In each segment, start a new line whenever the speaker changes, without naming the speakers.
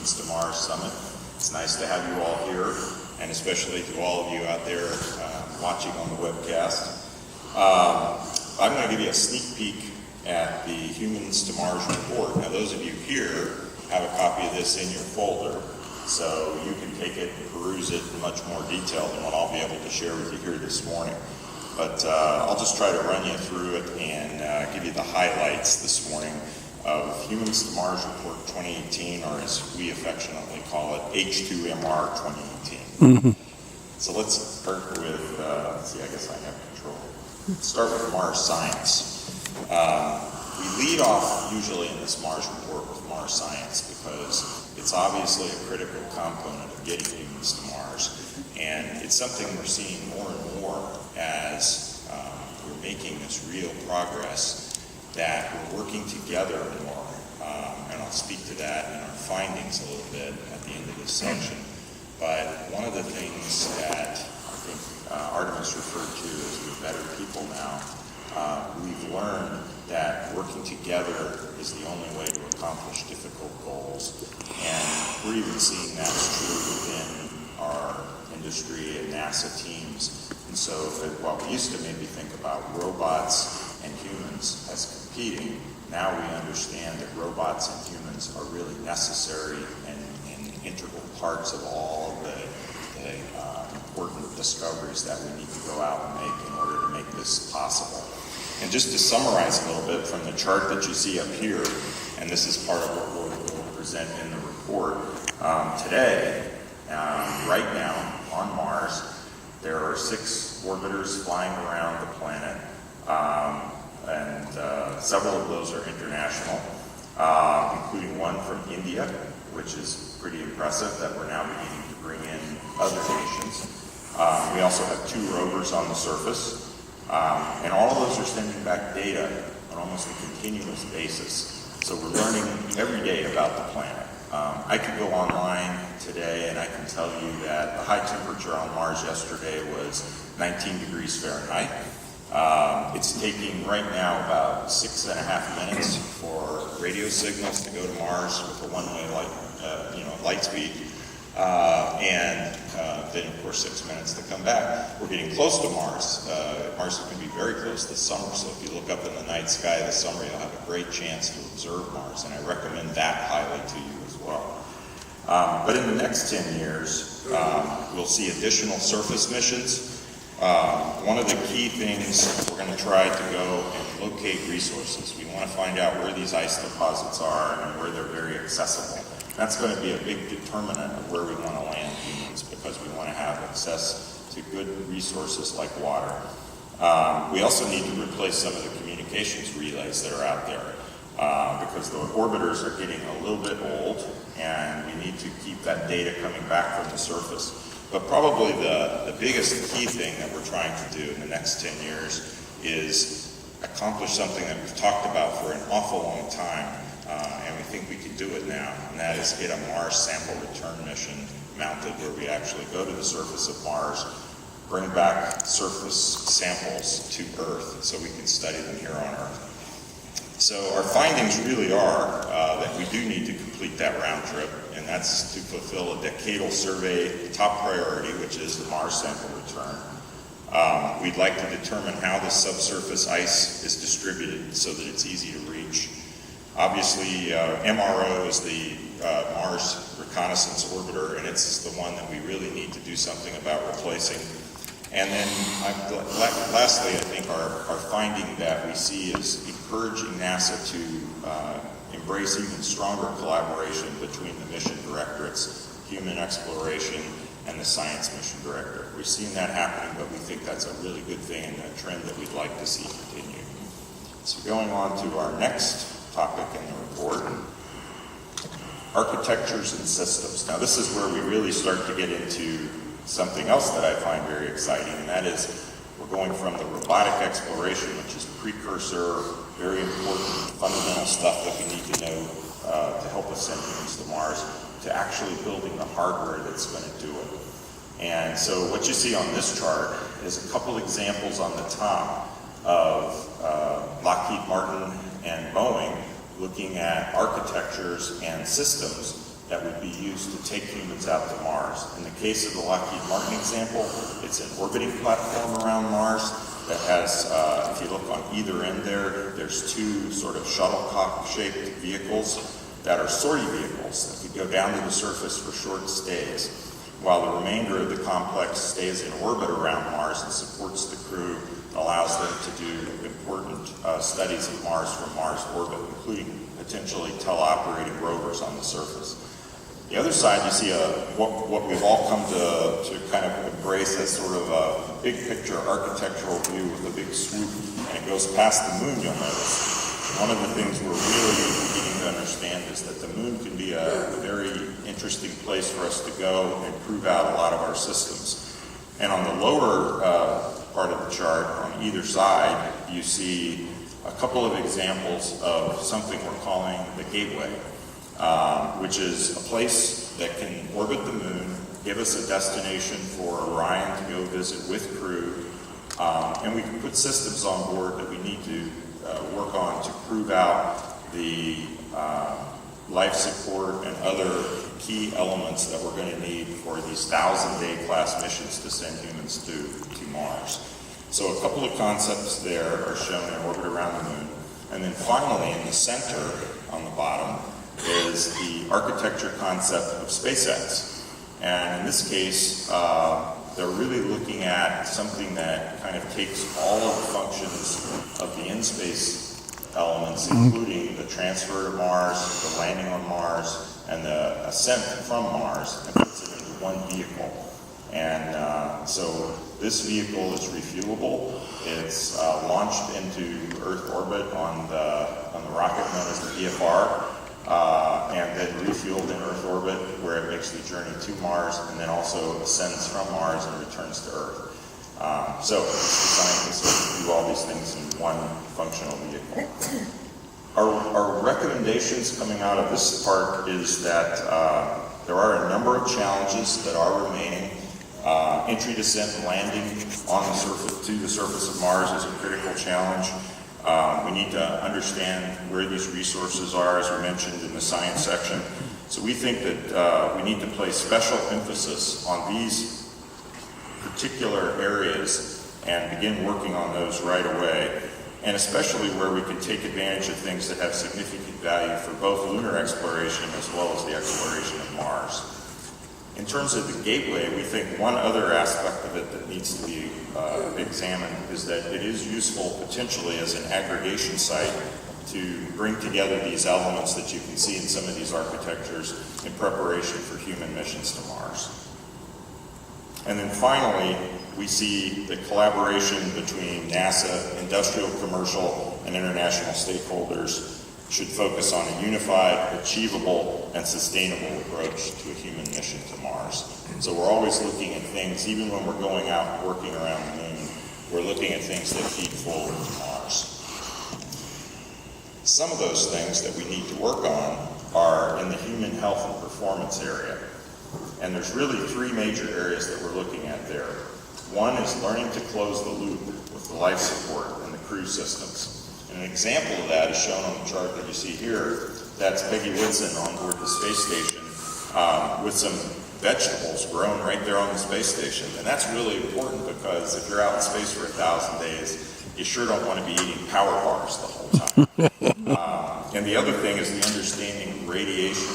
Humans to Mars Summit. It's nice to have you all here, and especially to all of you out there watching on the webcast. I'm going to give you a sneak peek at the Humans to Mars report. Now, those of you here have a copy of this in your folder, so you can take it and peruse it in much more detail than what I'll be able to share with you here this morning. But I'll just try to run you through it and give you the highlights this morning of Humans to Mars Report 2018, or as we affectionately call it, H2MR 2018. Mm-hmm. So let's start with, I guess I have control. Let's start with Mars science. We lead off usually in this Mars report with Mars science because it's obviously a critical component of getting humans to Mars. And it's something we're seeing more and more as we're making this real progress, that we're working together more, and I'll speak to that in our findings a little bit at the end of this section. But one of the things that I think Artemis referred to as we're better people now, we've learned that working together is the only way to accomplish difficult goals. And we're even seeing that's true within our industry and NASA teams. And so while we used to maybe think about robots and humans as competing, now we understand that robots and humans are really necessary and integral parts of all of the important discoveries that we need to go out and make in order to make this possible. And just to summarize a little bit from the chart that you see up here, and this is part of what we'll present in the report, today, right now, on Mars, there are 6 orbiters flying around the planet, and several of those are international, including one from India, which is pretty impressive that we're now beginning to bring in other nations. We also have 2 rovers on the surface, and all of those are sending back data on almost a continuous basis. So we're learning every day about the planet. I could go online today and I can tell you that the high temperature on Mars yesterday was 19 degrees Fahrenheit. It's taking right now about 6.5 minutes for radio signals to go to Mars with a one-way light speed, and then of course 6 minutes to come back. We're getting close to Mars. Mars is going to be very close this summer, so if you look up in the night sky this summer, you'll have a great chance to observe Mars, and I recommend that highly to you as well. But in the next 10 years, we'll see additional surface missions. One of the key things, we're going to try to go and locate resources. We want to find out where these ice deposits are and where they're very accessible. That's going to be a big determinant of where we want to land humans, because we want to have access to good resources like water. We also need to replace some of the communications relays that are out there, because the orbiters are getting a little bit old, and we need to keep that data coming back from the surface. But probably the biggest key thing that we're trying to do in the next 10 years is accomplish something that we've talked about for an awful long time, and we think we can do it now, and that is get a Mars sample return mission mounted where we actually go to the surface of Mars, bring back surface samples to Earth so we can study them here on Earth. So our findings really are that we do need to complete that round trip, and that's to fulfill a decadal survey top priority, which is the Mars sample return. We'd like to determine how the subsurface ice is distributed so that it's easy to reach. Obviously, MRO is the Mars Reconnaissance Orbiter, and it's the one that we really need to do something about replacing. And then lastly, I think our finding that we see is encouraging NASA to embrace even stronger collaboration between the mission directorates, human exploration, and the science mission director. We've seen that happening, but we think that's a really good thing and a trend that we'd like to see continue. So going on to our next topic in the report, architectures and systems. Now this is where we really start to get into something else that I find very exciting, and that is we're going from the robotic exploration, which is precursor, very important, fundamental stuff that we need to know to help us send humans to Mars, to actually building the hardware that's going to do it. And so what you see on this chart is a couple examples on the top of Lockheed Martin and Boeing looking at architectures and systems that would be used to take humans out to Mars. In the case of the Lockheed Martin example, it's an orbiting platform around Mars that has, if you look on either end there's two sort of shuttlecock-shaped vehicles that are sortie vehicles that could go down to the surface for short stays, while the remainder of the complex stays in orbit around Mars and supports the crew, allows them to do important studies of Mars from Mars orbit, including potentially teleoperating rovers on the surface. The other side, you see what we've all come to kind of embrace as sort of a big picture architectural view with a big swoop, and it goes past the moon, you'll notice. One of the things we're really beginning to understand is that the moon can be a very interesting place for us to go and prove out a lot of our systems. And on the lower part of the chart, on either side, you see a couple of examples of something we're calling the gateway, which is a place that can orbit the moon, give us a destination for Orion to go visit with crew, and we can put systems on board that we need to work on to prove out the life support and other key elements that we're going to need for these 1,000-day class missions to send humans to Mars. So a couple of concepts there are shown in orbit around the moon. And then finally, in the center on the bottom, is the architecture concept of SpaceX. And in this case, they're really looking at something that kind of takes all of the functions of the in-space elements, including the transfer to Mars, the landing on Mars, and the ascent from Mars, and puts it into one vehicle. And so this vehicle is refuelable. It's launched into Earth orbit on the rocket known as the VFR, and then refueled in Earth orbit, where it makes the journey to Mars, and then also ascends from Mars and returns to Earth. So it's designed to sort of do all these things in one functional vehicle. Our recommendations coming out of this part is that there are a number of challenges that are remaining. Entry, descent, and landing on the surface to the surface of Mars is a critical challenge. We need to understand where these resources are, as we mentioned in the science section. So we think that we need to place special emphasis on these particular areas and begin working on those right away, and especially where we can take advantage of things that have significant value for both lunar exploration as well as the exploration of Mars. In terms of the gateway, we think one other aspect of it that needs to be examined is that it is useful potentially as an aggregation site to bring together these elements that you can see in some of these architectures in preparation for human missions to Mars. And then finally, we see the collaboration between NASA, industrial, commercial, and international stakeholders should focus on a unified, achievable, and sustainable approach to a human mission to Mars. So we're always looking at things, even when we're going out and working around the moon, we're looking at things that feed forward to Mars. Some of those things that we need to work on are in the human health and performance area. And there's really three major areas that we're looking at there. One is learning to close the loop with the life support and the crew systems. And an example of that is shown on the chart that you see here. That's Peggy Whitson on board the space station with some vegetables grown right there on the space station. And that's really important because if you're out in space for 1,000 days, you sure don't want to be eating power bars the whole time. And the other thing is the understanding of radiation.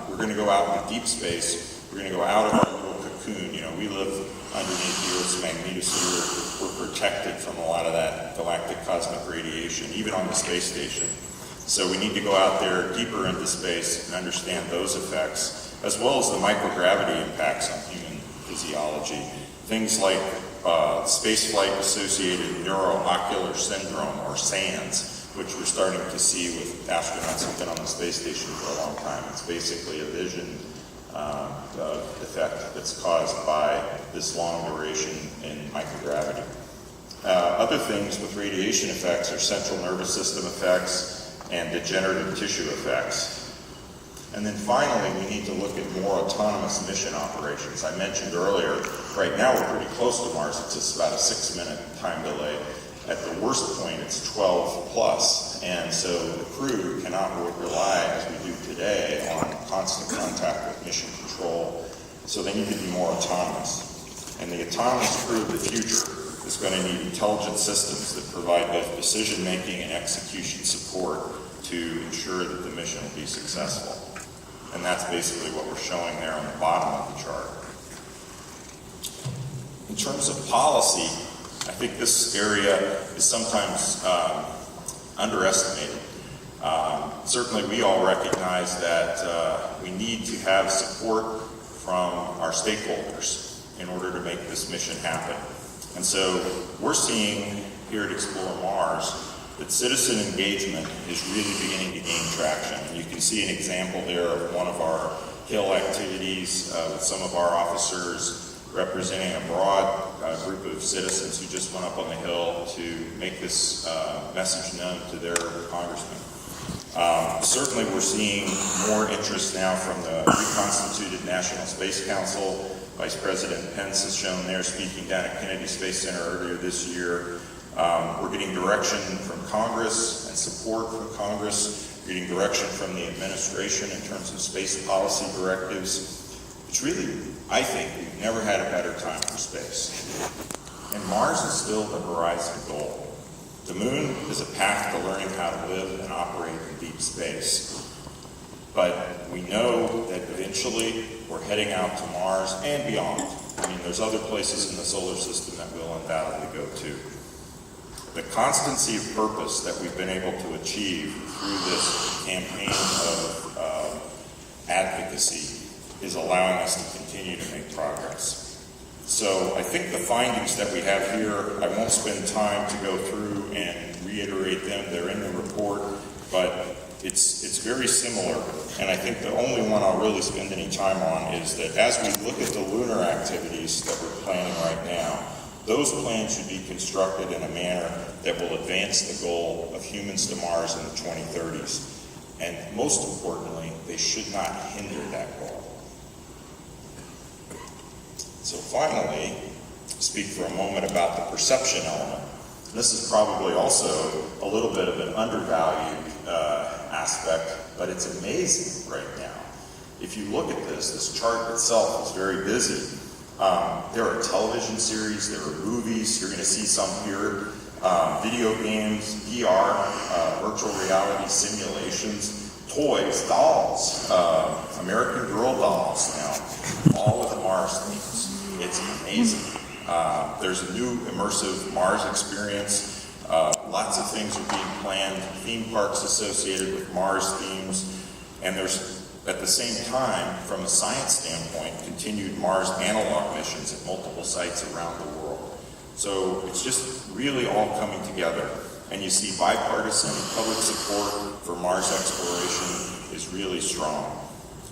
We're going to go out in deep space. We're going to go out of our little cocoon. You know, we live underneath the Earth's magnetosphere. We're protected from a lot of that galactic cosmic radiation, even on the space station. So we need to go out there deeper into space and understand those effects, as well as the microgravity impacts on human physiology. Things like spaceflight-associated neuroocular syndrome, or SANS, which we're starting to see with astronauts who've been on the space station for a long time. It's basically a vision effect that's caused by this long duration in microgravity. Other things with radiation effects are central nervous system effects and degenerative tissue effects. And then finally, we need to look at more autonomous mission operations. I mentioned earlier, right now we're pretty close to Mars. It's just about a 6-minute time delay. At the worst point, it's 12 plus. And so the crew cannot rely, as we do today on constant contact with mission control, so they need to be more autonomous. And the autonomous crew of the future is going to need intelligent systems that provide both decision-making and execution support to ensure that the mission will be successful. And that's basically what we're showing there on the bottom of the chart. In terms of policy, I think this area is sometimes underestimated. Certainly we all recognize that we need to have support from our stakeholders in order to make this mission happen. And so we're seeing here at Explore Mars that citizen engagement is really beginning to gain traction. And you can see an example there of one of our Hill activities with some of our officers representing a broad group of citizens who just went up on the Hill to make this message known to their congressman. Certainly we're seeing more interest now from the reconstituted National Space Council. Vice President Pence has shown there speaking down at Kennedy Space Center earlier this year. We're getting direction from Congress and support from Congress, getting direction from the administration in terms of space policy directives. It's really, I think, we've never had a better time for space. And Mars is still the horizon goal. The moon is a path to learning how to live and operate in deep space. But we know that eventually we're heading out to Mars and beyond. I mean, there's other places in the solar system that we'll undoubtedly go to. The constancy of purpose that we've been able to achieve through this campaign of advocacy is allowing us to continue to make progress. So I think the findings that we have here, I won't spend time to go through and reiterate them. They're in the report, but it's very similar. And I think the only one I'll really spend any time on is that as we look at the lunar activities that we're planning right now, those plans should be constructed in a manner that will advance the goal of humans to Mars in the 2030s. And most importantly, they should not hinder that goal. So finally, speak for a moment about the perception element. This is probably also a little bit of an undervalued aspect, but it's amazing right now. If you look at this chart itself is very busy. There are television series, there are movies, you're going to see some here, video games, VR, virtual reality simulations, toys, dolls, American Girl dolls now, all with Mars themes. It's amazing. There's a new immersive Mars experience. Lots of things are being planned, theme parks associated with Mars themes, and there's, at the same time, from a science standpoint, continued Mars analog missions at multiple sites around the world. So it's just really all coming together. And you see bipartisan public support for Mars exploration is really strong.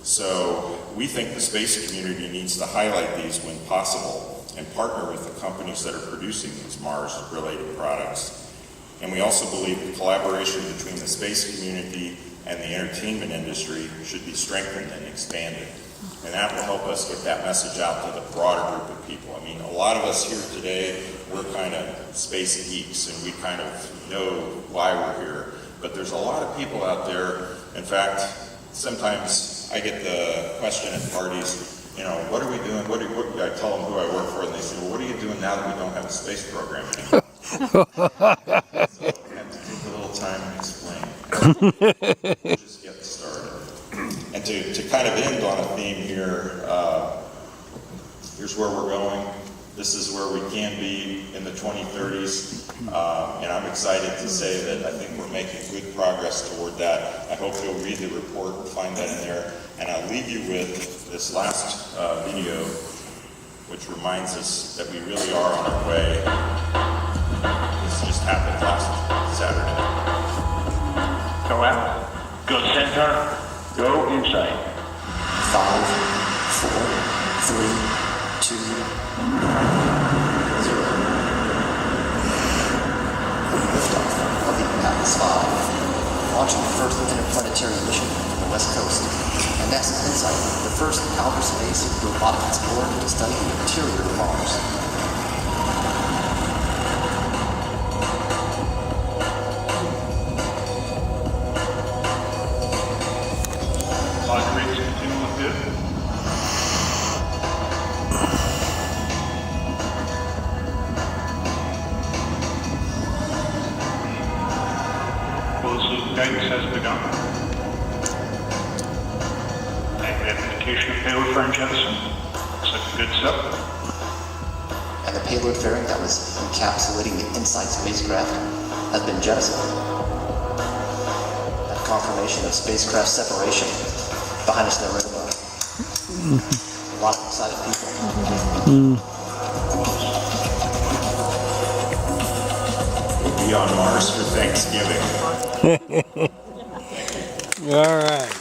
So we think the space community needs to highlight these when possible and partner with the companies that are producing these Mars-related products. And we also believe the collaboration between the space community and the entertainment industry should be strengthened and expanded. And that will help us get that message out to the broader group of people. I mean, a lot of us here today, we're kind of space geeks and we kind of know why we're here. But there's a lot of people out there. In fact, sometimes I get the question at parties, you know, what are we doing? I tell them who I work for and they say, well, what are you doing now that we don't have a space program anymore? So I have to take a little time and explain. We'll just get started. And to kind of end on a theme here, here's where we're going. This is where we can be in the 2030s. And I'm excited to say that I think we're making good progress toward that. I hope you'll read the report and find that in there. And I'll leave you with this last video, which reminds us that we really are on our way. This just happened last Saturday.
Go out, go center, go inside.
5, 4, 3, 2, 0. Liftoff of the Atlas V, launching the first interplanetary mission from the West Coast. And NASA InSight, the first outer space robotic explorer to study the interior of Mars.
guidance has begun. Identification of payload fairing jettison. Looks like a good step.
And the payload fairing that was encapsulating the InSight spacecraft has been jettisoned. That confirmation of spacecraft separation behind us in the room. A lot of excited people.
We'll be on Mars for Thanksgiving.
All right.